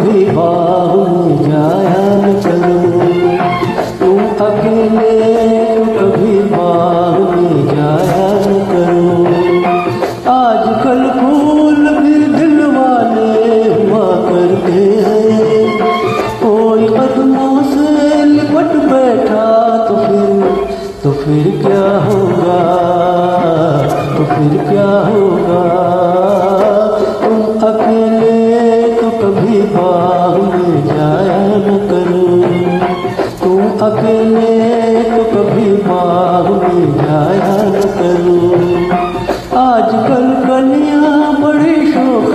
कभी बाग में जाया न करो। तुम अकेले कभी बाग में जाया न करो। आजकल फूल भी दिल वाले हुआ करते हैं। कोई कदमों से लिपट बैठा तो फिर क्या होगा, तो फिर क्या होगा। तुम अकेले तो कभी बाग में जाया न करो। तुम अकेले तो कभी बाग में जाया न करो। आजकल कलियां बड़ी शौक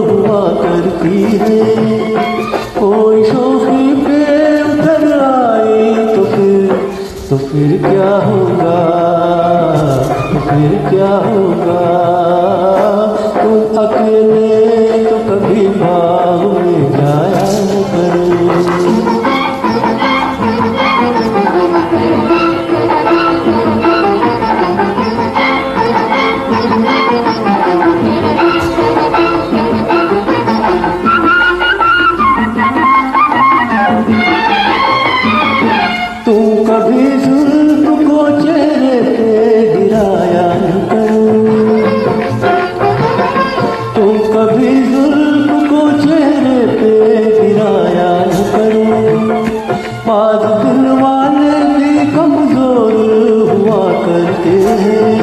हुआ करती है। कोई शौकी पे उतर आए तो फिर क्या होगा, तो फिर क्या होगा। तुम अकेले तो कभी बाग में जाया न करो। तुम कभी जुल्फ को चेहरे पे गिराया न करो। तुम कभी जुल्फ को चेहरे पे गिराया न करो। बाद दिल वाले भी कमजोर हुआ करते हैं।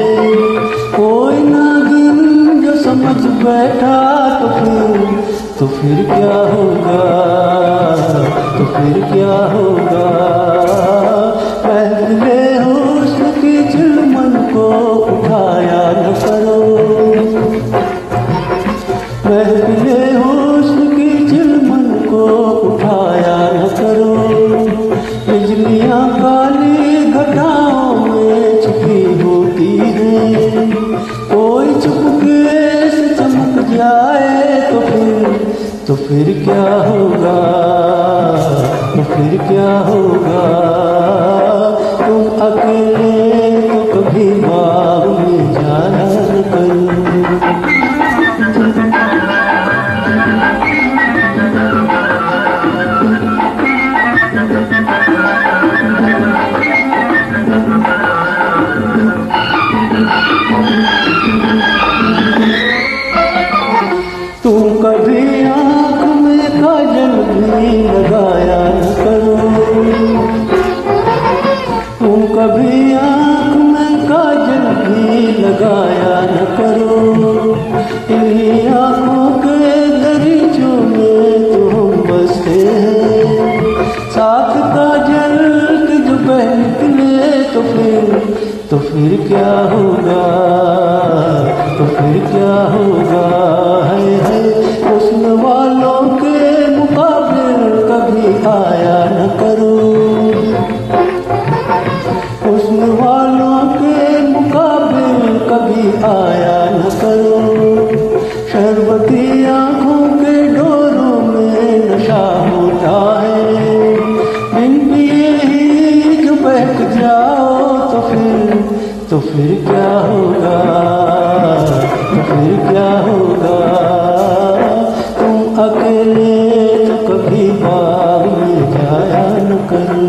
कोई नागिन जो समझ बैठा तो फिर क्या होगा, तो फिर क्या होगा। महफिले हुस्न की चिलमन को उठाया न करो। महफिले हुस्न की चिलमन को उठाया न करो। बिजलियां काली घटाओं में छुपी होती हैं। कोई चुपके से चमक जाए तो फिर क्या होगा, तो फिर क्या होगा। तुम अकेले तो कभी बाग में जाया न करो। तुम कभी आँख में काजल भी लगाया न करो। तुम कभी आँख में काजल भी लगाया न करो। इन्हीं आँखों के दरीचों में तो हम बसते हैं। साथ काजल के जो बह निकले तो फिर क्या होगा, तो फिर क्या होगा। है हुस्न वालों के मुकाबले कभी आया न करो। हुस्न वालों के मुकाबले कभी आया न करो। शरबती आँखों के डोरों में नशा होता है। बिन पिए ही जो बहक जाओ तो फिर क्या होगा, तो फिर क्या होगा। तुम अकेले तो कभी बाग में जाया न करो।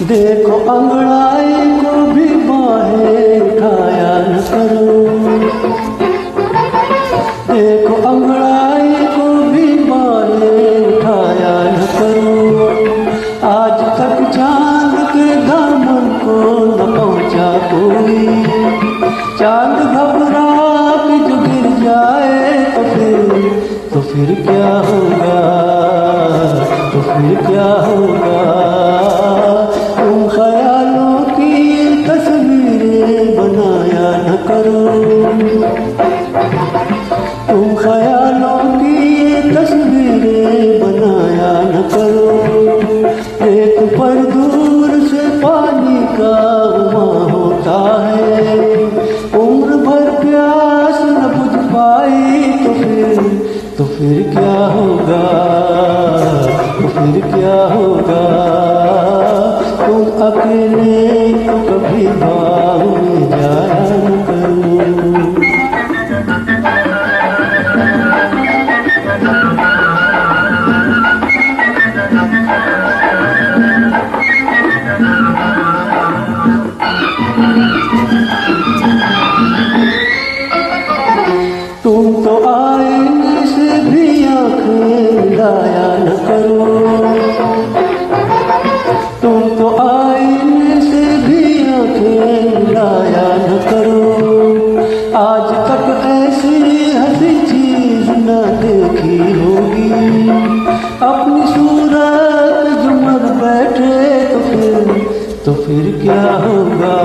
देखो अंगड़ाई को भी बाहें उठाया न करो। देखो अंगड़ाई को भी बाहें उठाया न करो। आज तक चांद के दामन को न पहुंचा कोई। चांद घबरा के जो गिर जाए तो फिर क्या होगा, तो फिर क्या होगा। तुम ख्यालों की तस्वीरें बनाया न करो। तुम ख्यालों की तस्वीरें बनाया न करो। एक पर दूर से पानी का उमा होता है। उम्र भर प्यास न बुझ पाई तो फिर क्या होगा, तो फिर क्या होगा। तुम अकेले तो कभी बाग में जाया न करो। तुम तो आईने से भी आंखें मिलाया न करो। तुम तो आईने से भी आंखें मिलाया न करो। आज तक ऐसी हंसी चीज न देखी होगी। अपनी सूरत जुमर बैठे तो फिर क्या होगा,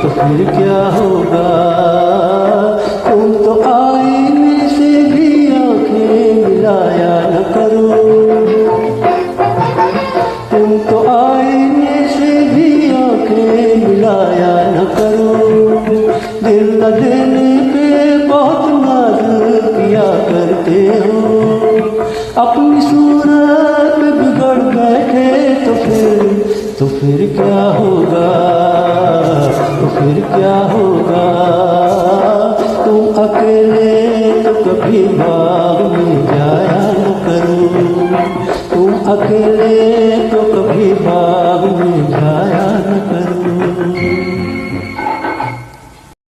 तो फिर क्या होगा। तुम तो आईने से भी आंखें मिलाया न करो। तुम तो आईने से भी आंखें मिलाया न करो। दिल न देने पे बहुत नाज किया करते हो। अपनी सूरत बिगड़ बैठे तो फिर क्या होगा, तो फिर क्या होगा। तुम अकेले तो कभी बाग में जाया न करो। तुम अकेले